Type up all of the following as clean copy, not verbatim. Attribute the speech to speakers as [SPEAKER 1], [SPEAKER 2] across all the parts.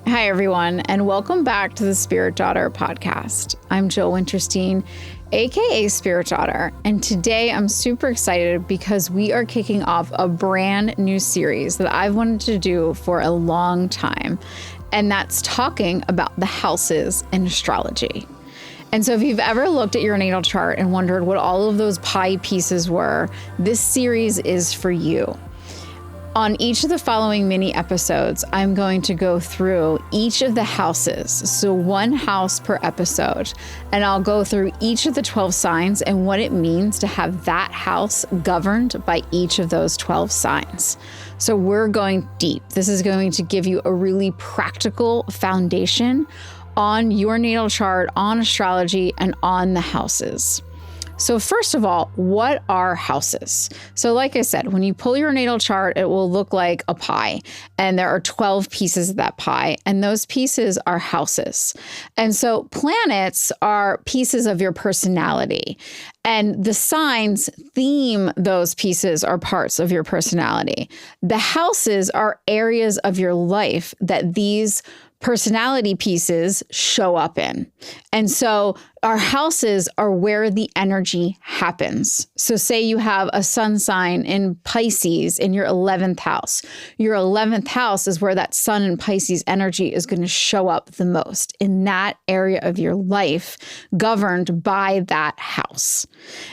[SPEAKER 1] Hi, everyone, and welcome back to the Spirit Daughter podcast. I'm Jill Winterstein, aka Spirit Daughter, and today I'm super excited because we are kicking off a brand new series that I've wanted to do for a long time, and that's talking about the houses in astrology. And so if you've ever looked at your natal chart and wondered what all of those pie pieces were, this series is for you. On each of the following mini episodes, I'm going to go through each of the houses, so one house per episode, and I'll go through each of the 12 signs and what it means to have that house governed by each of those 12 signs. So we're going deep. This is going to give you a really practical foundation on your natal chart, on astrology, and on the houses. So first of all, what are houses? So like I said, when you pull your natal chart, it will look like a pie, and there are 12 pieces of that pie, and those pieces are houses. And so planets are pieces of your personality, and the signs theme those pieces are parts of your personality. The houses are areas of your life that these personality pieces show up in. And so our houses are where the energy happens. So say you have a sun sign in Pisces in your 11th house. Your 11th house is where that sun in Pisces energy is going to show up the most in that area of your life governed by that house.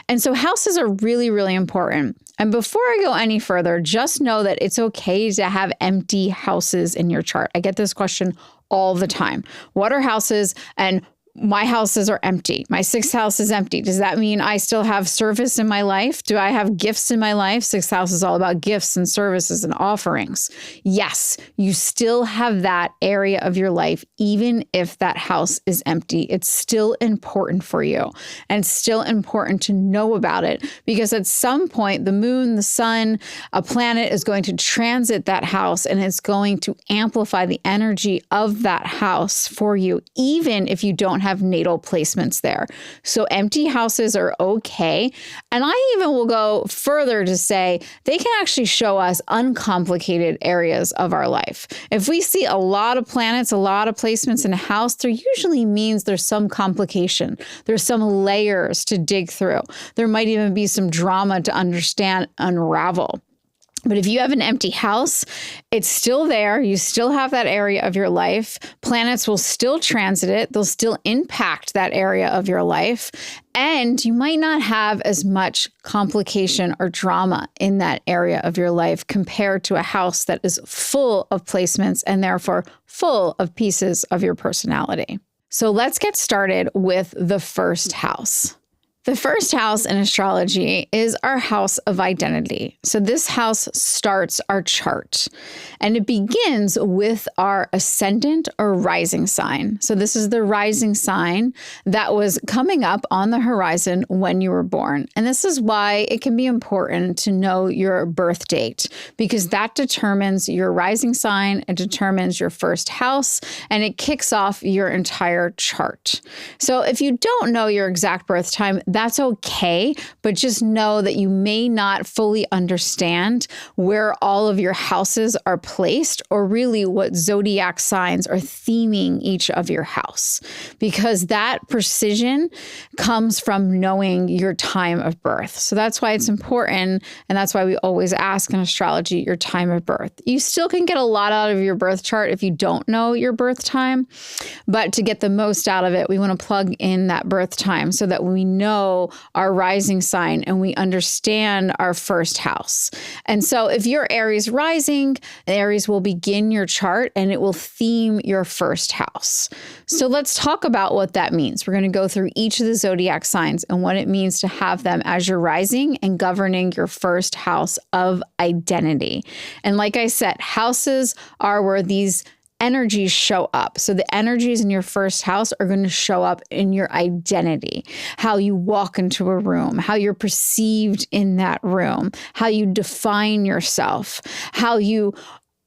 [SPEAKER 1] And so houses are really, really important. And before I go any further, just know that it's okay to have empty houses in your chart. I get this question all the time. What are houses? And my houses are empty. My sixth house is empty. Does that mean I still have service in my life? Do I have gifts in my life? Sixth house is all about gifts and services and offerings. Yes, you still have that area of your life, even if that house is empty. It's still important for you, and it's still important to know about it, because at some point, the moon, the sun, a planet is going to transit that house, and it's going to amplify the energy of that house for you, even if you don't have natal placements there. So empty houses are okay. And I even will go further to say they can actually show us uncomplicated areas of our life. If we see a lot of planets, a lot of placements in a house, there usually means there's some complication. There's some layers to dig through. There might even be some drama to understand, unravel. But if you have an empty house, it's still there. You still have that area of your life. Planets will still transit it. They'll still impact that area of your life. And you might not have as much complication or drama in that area of your life compared to a house that is full of placements and therefore full of pieces of your personality. So let's get started with the first house. The first house in astrology is our house of identity. So this house starts our chart, and it begins with our ascendant or rising sign. So this is the rising sign that was coming up on the horizon when you were born. And this is why it can be important to know your birth date, because that determines your rising sign, it determines your first house, and it kicks off your entire chart. So if you don't know your exact birth time, that's okay, but just know that you may not fully understand where all of your houses are placed, or really what zodiac signs are theming each of your house, because that precision comes from knowing your time of birth. So that's why it's important, and that's why we always ask in astrology your time of birth. You still can get a lot out of your birth chart if you don't know your birth time, but to get the most out of it, we want to plug in that birth time so that we know our rising sign and we understand our first house. And so if you're Aries Rising, Aries will begin your chart and it will theme your first house. So let's talk about what that means. We're going to go through each of the zodiac signs and what it means to have them as your rising and governing your first house of identity. And like I said, houses are where these energies show up. So the energies in your first house are going to show up in your identity, how you walk into a room, how you're perceived in that room, how you define yourself, how you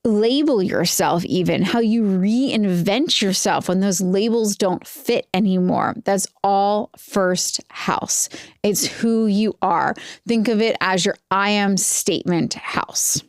[SPEAKER 1] label yourself, even how you reinvent yourself when those labels don't fit anymore. That's all first house. It's who you are. Think of it as your I am statement house.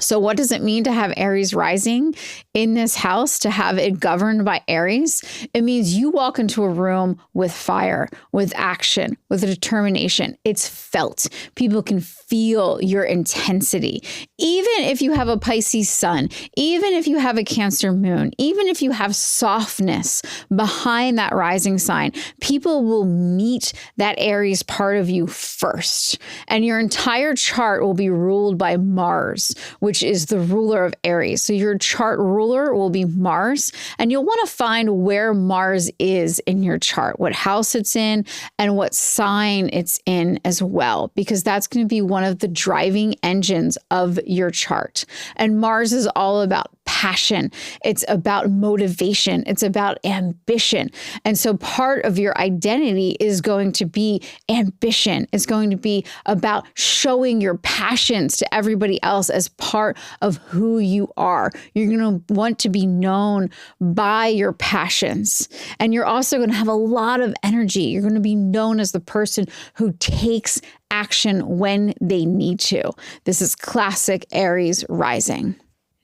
[SPEAKER 1] So what does it mean to have Aries rising in this house, to have it governed by Aries? It means you walk into a room with fire, with action, with determination. It's felt. People can feel your intensity. Even if you have a Pisces sun, even if you have a Cancer moon, even if you have softness behind that rising sign, people will meet that Aries part of you first. And your entire chart will be ruled by Mars, which is the ruler of Aries. So your chart ruler will be Mars, and you'll want to find where Mars is in your chart, what house it's in, and what sign it's in as well, because that's going to be one of the driving engines of your chart. And Mars is all about passion. It's about motivation. It's about ambition. And so part of your identity is going to be ambition. It's going to be about showing your passions to everybody else as part of who you are. You're going to want to be known by your passions. And you're also going to have a lot of energy. You're going to be known as the person who takes action when they need to. This is classic Aries rising.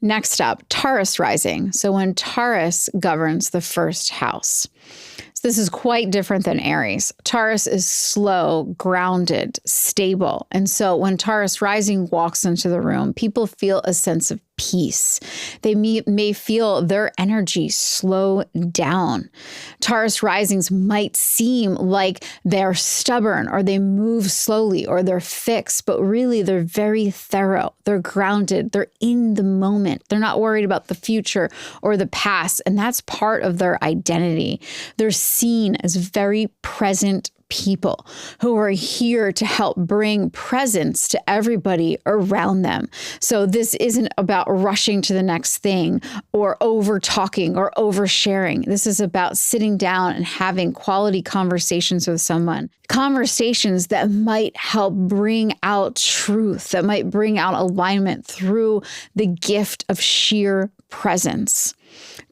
[SPEAKER 1] Next up, Taurus rising. So when Taurus governs the first house. So this is quite different than Aries. Taurus is slow, grounded, stable. And so when Taurus rising walks into the room, people feel a sense of peace. They may feel their energy slow down. Taurus risings might seem like they're stubborn, or they move slowly, or they're fixed, but really they're very thorough. They're grounded. They're in the moment. They're not worried about the future or the past. And that's part of their identity. They're seen as very present people who are here to help bring presence to everybody around them. So this isn't about rushing to the next thing or over talking or oversharing. This is about sitting down and having quality conversations with someone. Conversations that might help bring out truth, that might bring out alignment through the gift of sheer presence.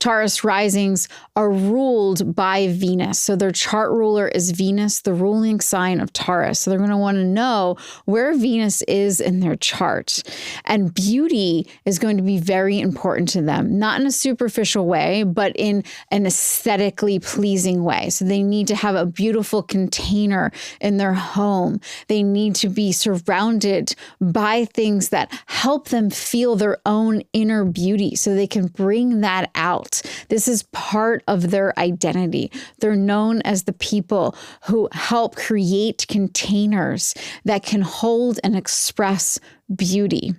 [SPEAKER 1] Taurus risings are ruled by Venus. So their chart ruler is Venus, the ruling sign of Taurus. So they're going to want to know where Venus is in their chart. And beauty is going to be very important to them, not in a superficial way, but in an aesthetically pleasing way. So they need to have a beautiful container in their home. They need to be surrounded by things that help them feel their own inner beauty so they can bring that out. This is part of their identity. They're known as the people who help create containers that can hold and express beauty.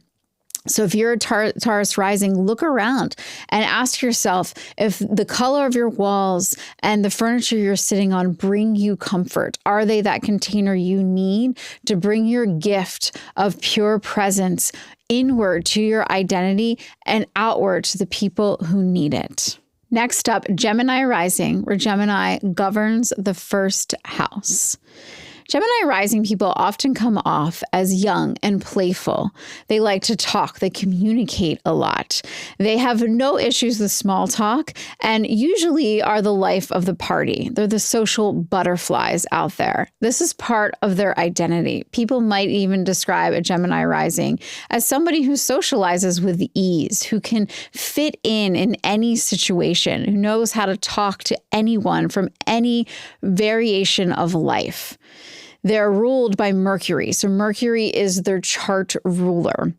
[SPEAKER 1] So if you're a Taurus rising, look around and ask yourself if the color of your walls and the furniture you're sitting on bring you comfort. Are they that container you need to bring your gift of pure presence inward to your identity and outward to the people who need it? Next up, Gemini rising, where Gemini governs the first house. Gemini rising people often come off as young and playful. They like to talk. They communicate a lot. They have no issues with small talk and usually are the life of the party. They're the social butterflies out there. This is part of their identity. People might even describe a Gemini rising as somebody who socializes with ease, who can fit in any situation, who knows how to talk to anyone from any variation of life. They're ruled by Mercury. So Mercury is their chart ruler.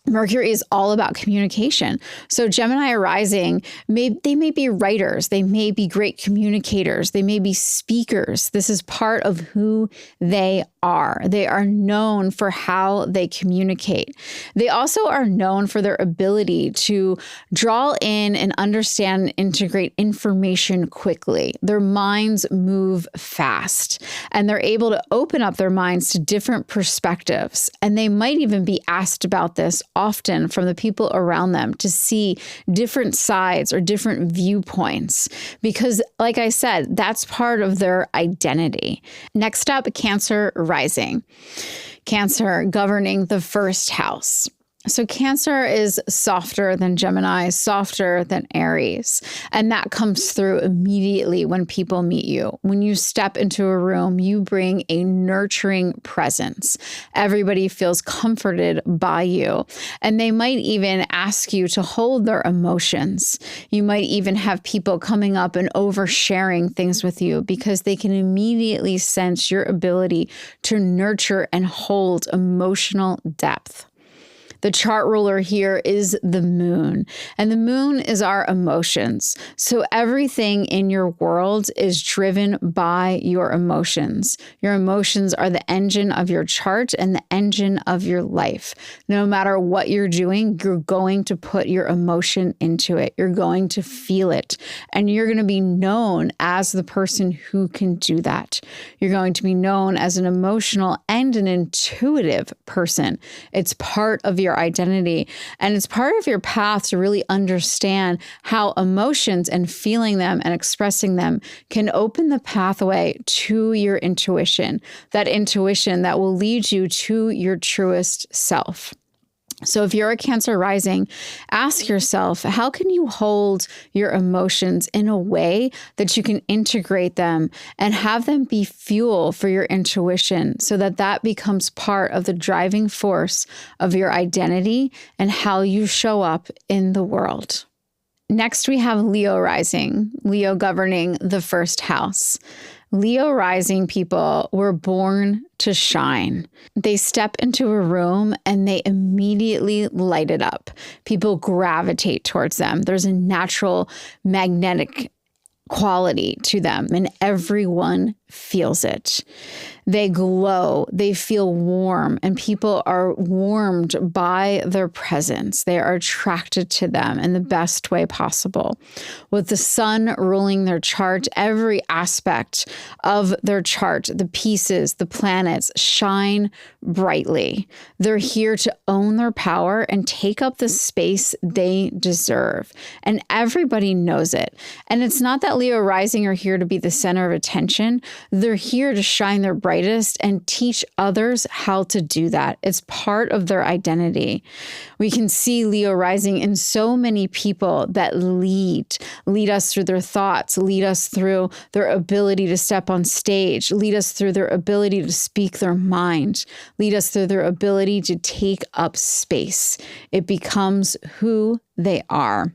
[SPEAKER 1] Mercury is all about communication. So Gemini rising, they may be writers. They may be great communicators. They may be speakers. This is part of who they are. They are known for how they communicate. They also are known for their ability to draw in and understand and integrate information quickly. Their minds move fast, and they're able to open up their minds to different perspectives. And they might even be asked about this often from the people around them to see different sides or different viewpoints, because like I said, that's part of their identity. Next up, Cancer rising. Cancer governing the first house. So Cancer is softer than Gemini, softer than Aries. And that comes through immediately when people meet you. When you step into a room, you bring a nurturing presence. Everybody feels comforted by you. And they might even ask you to hold their emotions. You might even have people coming up and oversharing things with you because they can immediately sense your ability to nurture and hold emotional depth. The chart ruler here is the moon, and the moon is our emotions. So everything in your world is driven by your emotions. Your emotions are the engine of your chart and the engine of your life. No matter what you're doing, you're going to put your emotion into it. You're going to feel it, and you're going to be known as the person who can do that. You're going to be known as an emotional and an intuitive person. It's part of your identity. And it's part of your path to really understand how emotions and feeling them and expressing them can open the pathway to your intuition, that intuition that will lead you to your truest self. So if you're a Cancer rising, ask yourself, how can you hold your emotions in a way that you can integrate them and have them be fuel for your intuition so that that becomes part of the driving force of your identity and how you show up in the world. Next, we have Leo rising, Leo governing the first house. Leo rising people were born to shine. They step into a room and they immediately light it up. People gravitate towards them. There's a natural magnetic quality to them, and everyone feels it. They glow, they feel warm, and people are warmed by their presence. They are attracted to them in the best way possible. With the sun ruling their chart, every aspect of their chart, the pieces, the planets, shine brightly. They're here to own their power and take up the space they deserve. And everybody knows it. And it's not that Leo rising are here to be the center of attention. They're here to shine their brightest and teach others how to do that. It's part of their identity. We can see Leo rising in so many people that lead us through their thoughts, lead us through their ability to step on stage, lead us through their ability to speak their mind, lead us through their ability to take up space. It becomes who they are.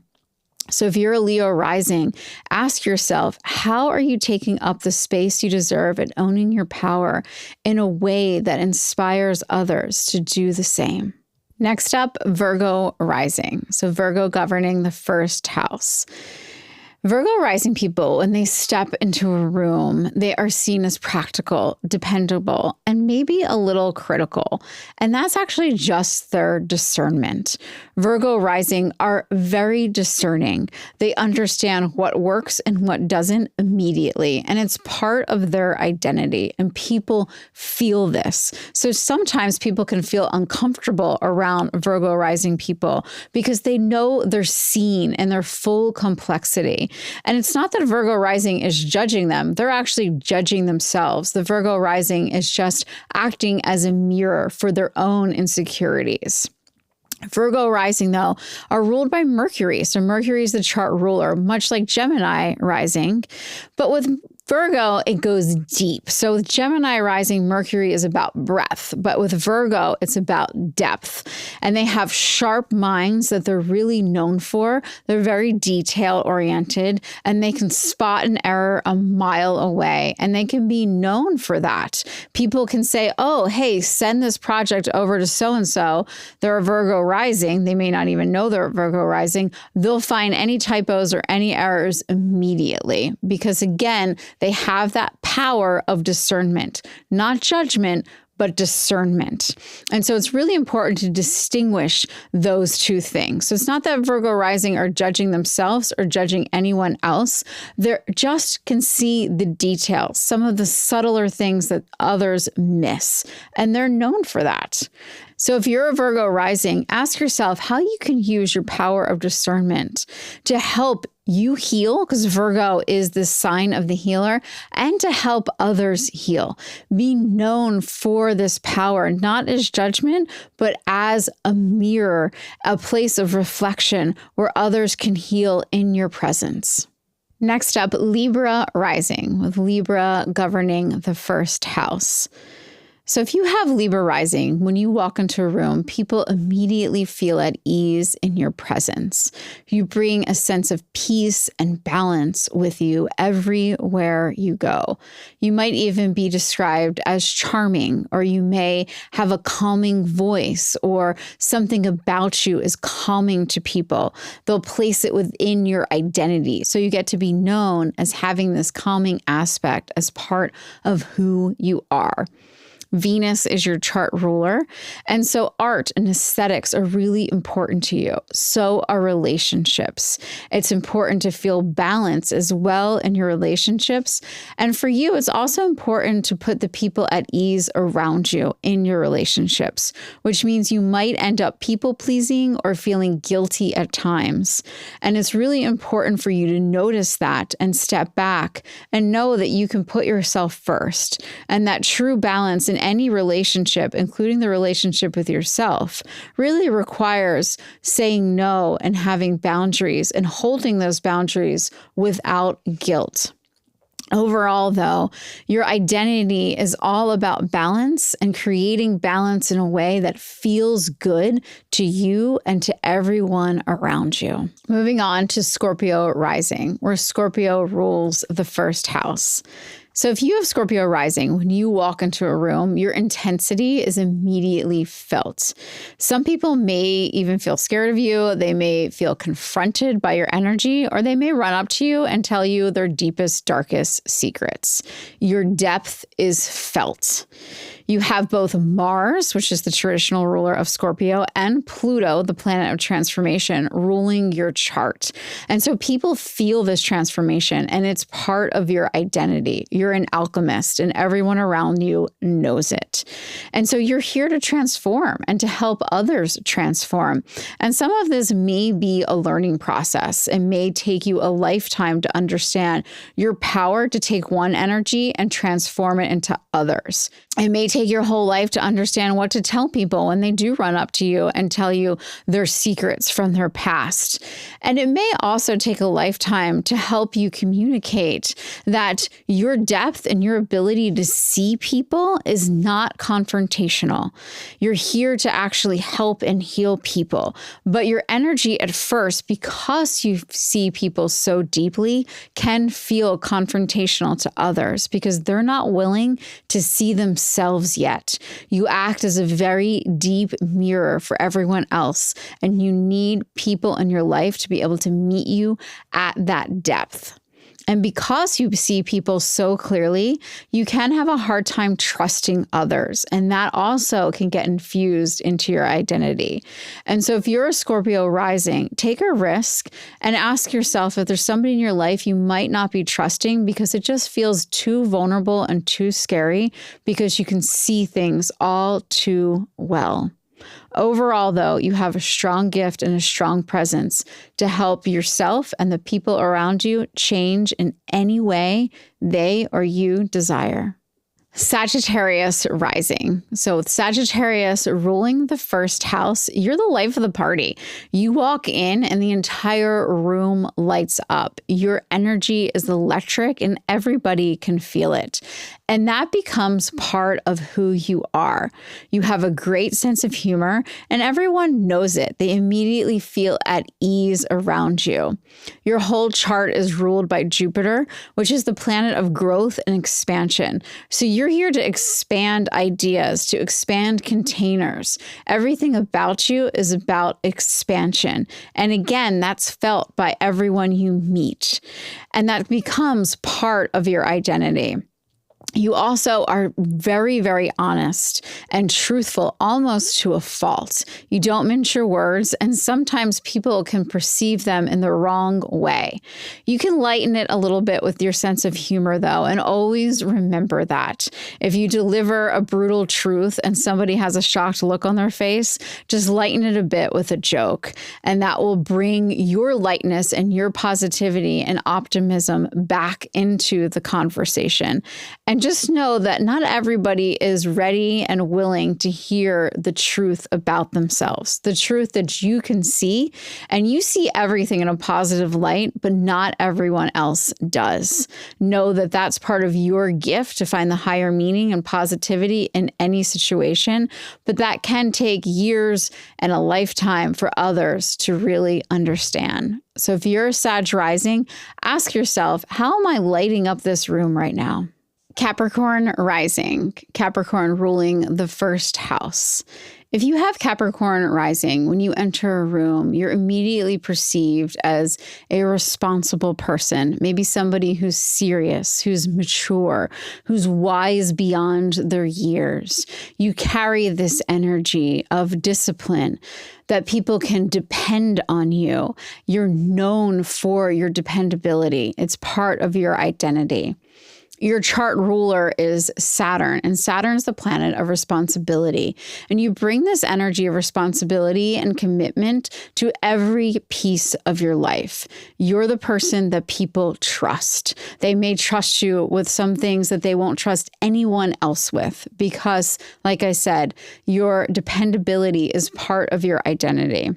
[SPEAKER 1] So if you're a Leo rising, ask yourself, how are you taking up the space you deserve and owning your power in a way that inspires others to do the same? Next up, Virgo rising. So Virgo governing the first house. Virgo rising people, when they step into a room, they are seen as practical, dependable, and maybe a little critical. And that's actually just their discernment. Virgo rising are very discerning. They understand what works and what doesn't immediately. And it's part of their identity. And people feel this. So sometimes people can feel uncomfortable around Virgo rising people because they know they're seen in their full complexity. And it's not that Virgo rising is judging them. They're actually judging themselves. The Virgo rising is just acting as a mirror for their own insecurities. Virgo rising, though, are ruled by Mercury. So Mercury is the chart ruler, much like Gemini rising. But with Virgo, it goes deep. So with Gemini rising, Mercury is about breadth, but with Virgo, it's about depth. And they have sharp minds that they're really known for. They're very detail oriented, and they can spot an error a mile away, and they can be known for that. People can say, oh, hey, send this project over to so-and-so. They're a Virgo rising. They may not even know they're a Virgo rising. They'll find any typos or any errors immediately because, again, they have that power of discernment, not judgment, but discernment. And so it's really important to distinguish those two things. So it's not that Virgo rising are judging themselves or judging anyone else. They just can see the details, some of the subtler things that others miss, and they're known for that. So if you're a Virgo rising, ask yourself how you can use your power of discernment to help you heal, because Virgo is the sign of the healer, and to help others heal. Be known for this power, not as judgment, but as a mirror, a place of reflection where others can heal in your presence. Next up, Libra rising, with Libra governing the first house. So if you have Libra rising, when you walk into a room, people immediately feel at ease in your presence. You bring a sense of peace and balance with you everywhere you go. You might even be described as charming, or you may have a calming voice, or something about you is calming to people. They'll place it within your identity. So you get to be known as having this calming aspect as part of who you are. Venus is your chart ruler. And so art and aesthetics are really important to you. So are relationships. It's important to feel balance as well in your relationships. And for you, it's also important to put the people at ease around you in your relationships, which means you might end up people pleasing or feeling guilty at times. And it's really important for you to notice that and step back and know that you can put yourself first, and that true balance in any relationship, including the relationship with yourself, really requires saying no and having boundaries and holding those boundaries without guilt. Overall, though, your identity is all about balance and creating balance in a way that feels good to you and to everyone around you. Moving on to Scorpio rising, where Scorpio rules the first house. So if you have Scorpio rising, when you walk into a room, your intensity is immediately felt. Some people may even feel scared of you. They may feel confronted by your energy, or they may run up to you and tell you their deepest, darkest secrets. Your depth is felt. You have both Mars, which is the traditional ruler of Scorpio, and Pluto, the planet of transformation, ruling your chart. And so people feel this transformation, and it's part of your identity. You're an alchemist, and everyone around you knows it. And so you're here to transform and to help others transform. And some of this may be a learning process. It may take you a lifetime to understand your power to take one energy and transform it into others. It may take your whole life to understand what to tell people when they do run up to you and tell you their secrets from their past. And it may also take a lifetime to help you communicate that your depth and your ability to see people is not confrontational. You're here to actually help and heal people. But your energy at first, because you see people so deeply, can feel confrontational to others because they're not willing to see themselves yet. You act as a very deep mirror for everyone else, and you need people in your life to be able to meet you at that depth. And because you see people so clearly, you can have a hard time trusting others. And that also can get infused into your identity. And so if you're a Scorpio rising, take a risk and ask yourself if there's somebody in your life you might not be trusting because it just feels too vulnerable and too scary because you can see things all too well. Overall, though, you have a strong gift and a strong presence to help yourself and the people around you change in any way they or you desire. Sagittarius rising. So with Sagittarius ruling the first house, you're the life of the party. You walk in and the entire room lights up. Your energy is electric and everybody can feel it. And that becomes part of who you are. You have a great sense of humor and everyone knows it. They immediately feel at ease around you. Your whole chart is ruled by Jupiter, which is the planet of growth and expansion. So you're here to expand ideas, to expand containers. Everything about you is about expansion. And again, that's felt by everyone you meet. And that becomes part of your identity. You also are very, very honest and truthful, almost to a fault. You don't mince your words, and sometimes people can perceive them in the wrong way. You can lighten it a little bit with your sense of humor, though, and always remember that. If you deliver a brutal truth and somebody has a shocked look on their face, just lighten it a bit with a joke, and that will bring your lightness and your positivity and optimism back into the conversation. And just know that not everybody is ready and willing to hear the truth about themselves, the truth that you can see, and you see everything in a positive light, but not everyone else does. Know that that's part of your gift to find the higher meaning and positivity in any situation, but that can take years and a lifetime for others to really understand. So if you're a Sag rising, ask yourself, how am I lighting up this room right now? Capricorn rising, Capricorn ruling the first house. If you have Capricorn rising, when you enter a room, you're immediately perceived as a responsible person, maybe somebody who's serious, who's mature, who's wise beyond their years. You carry this energy of discipline that people can depend on you. You're known for your dependability. It's part of your identity. Your chart ruler is Saturn, and Saturn is the planet of responsibility. And you bring this energy of responsibility and commitment to every piece of your life. You're the person that people trust. They may trust you with some things that they won't trust anyone else with because, like I said, your dependability is part of your identity.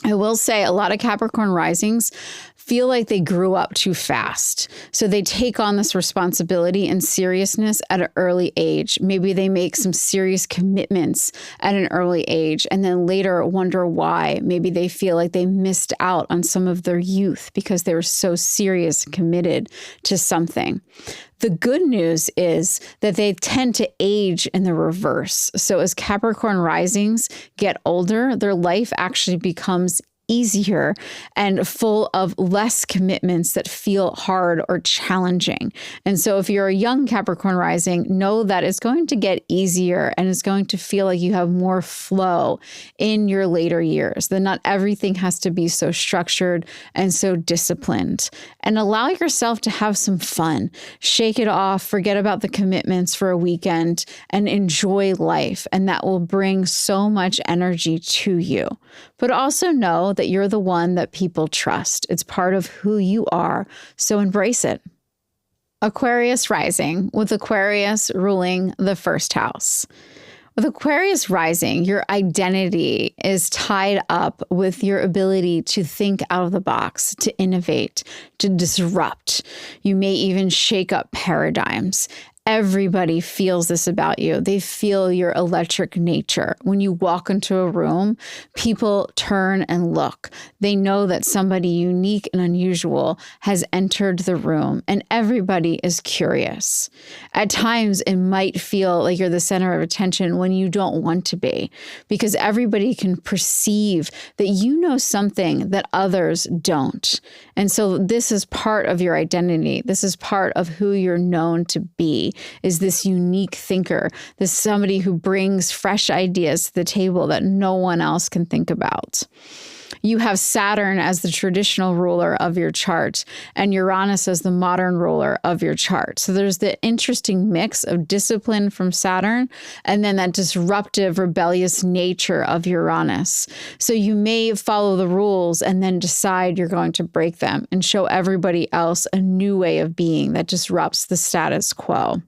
[SPEAKER 1] I will say a lot of Capricorn risings feel like they grew up too fast. So they take on this responsibility and seriousness at an early age. Maybe they make some serious commitments at an early age and then later wonder why. Maybe they feel like they missed out on some of their youth because they were so serious and committed to something. The good news is that they tend to age in the reverse. So as Capricorn risings get older, their life actually becomes easier and full of less commitments that feel hard or challenging. And so if you're a young Capricorn rising, know that it's going to get easier and it's going to feel like you have more flow in your later years, that not everything has to be so structured and so disciplined. And allow yourself to have some fun. Shake it off, forget about the commitments for a weekend, and enjoy life. And that will bring so much energy to you. But also know that you're the one that people trust. It's part of who you are, so embrace it. Aquarius rising, with Aquarius ruling the first house. With Aquarius rising, your identity is tied up with your ability to think out of the box, to innovate, to disrupt. You may even shake up paradigms. Everybody feels this about you. They feel your electric nature. When you walk into a room, people turn and look. They know that somebody unique and unusual has entered the room, and everybody is curious. At times, it might feel like you're the center of attention when you don't want to be, because everybody can perceive that you know something that others don't. And so this is part of your identity. This is part of who you're known to be. Is this unique thinker, this somebody who brings fresh ideas to the table that no one else can think about. You have Saturn as the traditional ruler of your chart and Uranus as the modern ruler of your chart. So there's the interesting mix of discipline from Saturn and then that disruptive, rebellious nature of Uranus. So you may follow the rules and then decide you're going to break them and show everybody else a new way of being that disrupts the status quo.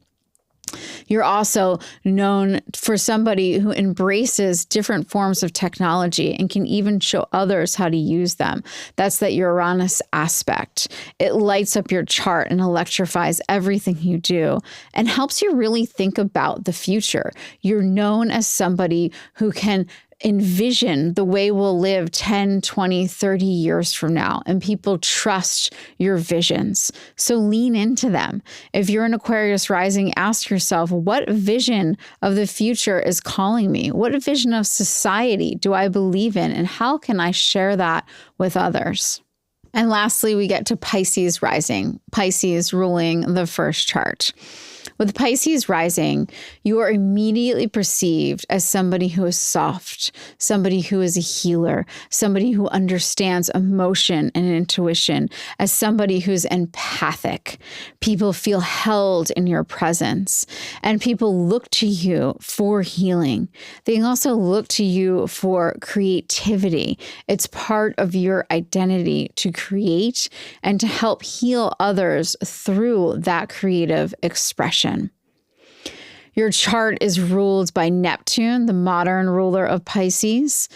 [SPEAKER 1] You're also known for somebody who embraces different forms of technology and can even show others how to use them. That's that Uranus aspect. It lights up your chart and electrifies everything you do and helps you really think about the future. You're known as somebody who can envision the way we'll live 10, 20, 30 years from now, and people trust your visions. So lean into them. If you're an Aquarius rising, ask yourself, what vision of the future is calling me? What vision of society do I believe in? And how can I share that with others? And lastly, we get to Pisces rising, Pisces ruling the first chart. With Pisces rising, you are immediately perceived as somebody who is soft, somebody who is a healer, somebody who understands emotion and intuition, as somebody who's empathic. People feel held in your presence, and people look to you for healing. They also look to you for creativity. It's part of your identity to create and to help heal others through that creative expression. Your chart is ruled by Neptune, the modern ruler of Pisces,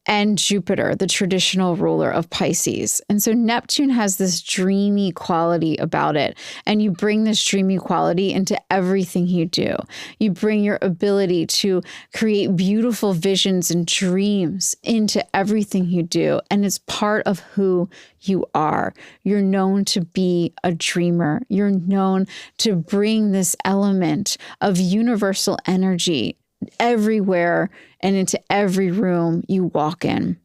[SPEAKER 1] and Jupiter, the traditional ruler of Pisces. And so Neptune has this dreamy quality about it. And you bring this dreamy quality into everything you do. You bring your ability to create beautiful visions and dreams into everything you do. And it's part of who you are. You're known to be a dreamer. You're known to bring this element of universal energy everywhere and into every room you walk in.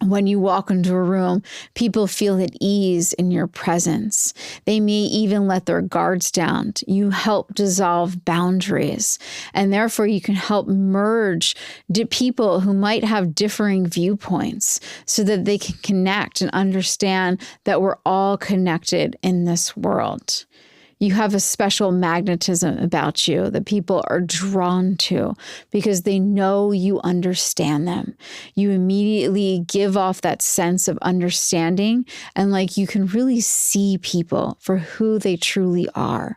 [SPEAKER 1] When you walk into a room, people feel at ease in your presence. They may even let their guards down. You help dissolve boundaries, and therefore you can help merge people who might have differing viewpoints so that they can connect and understand that we're all connected in this world. You have a special magnetism about you that people are drawn to because they know you understand them. You immediately give off that sense of understanding, and like you can really see people for who they truly are.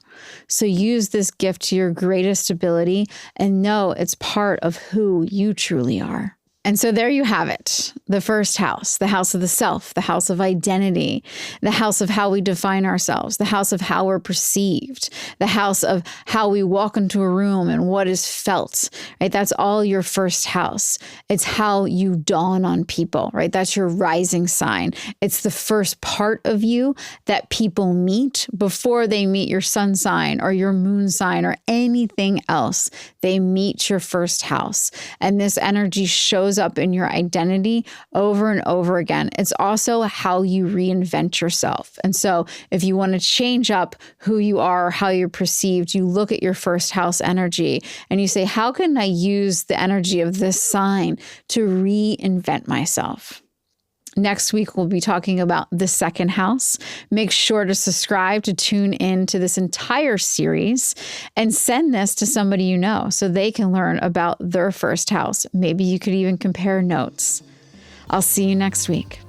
[SPEAKER 1] So use this gift to your greatest ability and know it's part of who you truly are. And so there you have it. The first house, the house of the self, the house of identity, the house of how we define ourselves, the house of how we're perceived, the house of how we walk into a room and what is felt, right? That's all your first house. It's how you dawn on people, right? That's your rising sign. It's the first part of you that people meet before they meet your sun sign or your moon sign or anything else. They meet your first house. And this energy shows up in your identity over and over again. It's also how you reinvent yourself. And so if you want to change up who you are, how you're perceived, you look at your first house energy and you say, how can I use the energy of this sign to reinvent myself? Next week, we'll be talking about the second house. Make sure to subscribe to tune in to this entire series and send this to somebody you know so they can learn about their first house. Maybe you could even compare notes. I'll see you next week.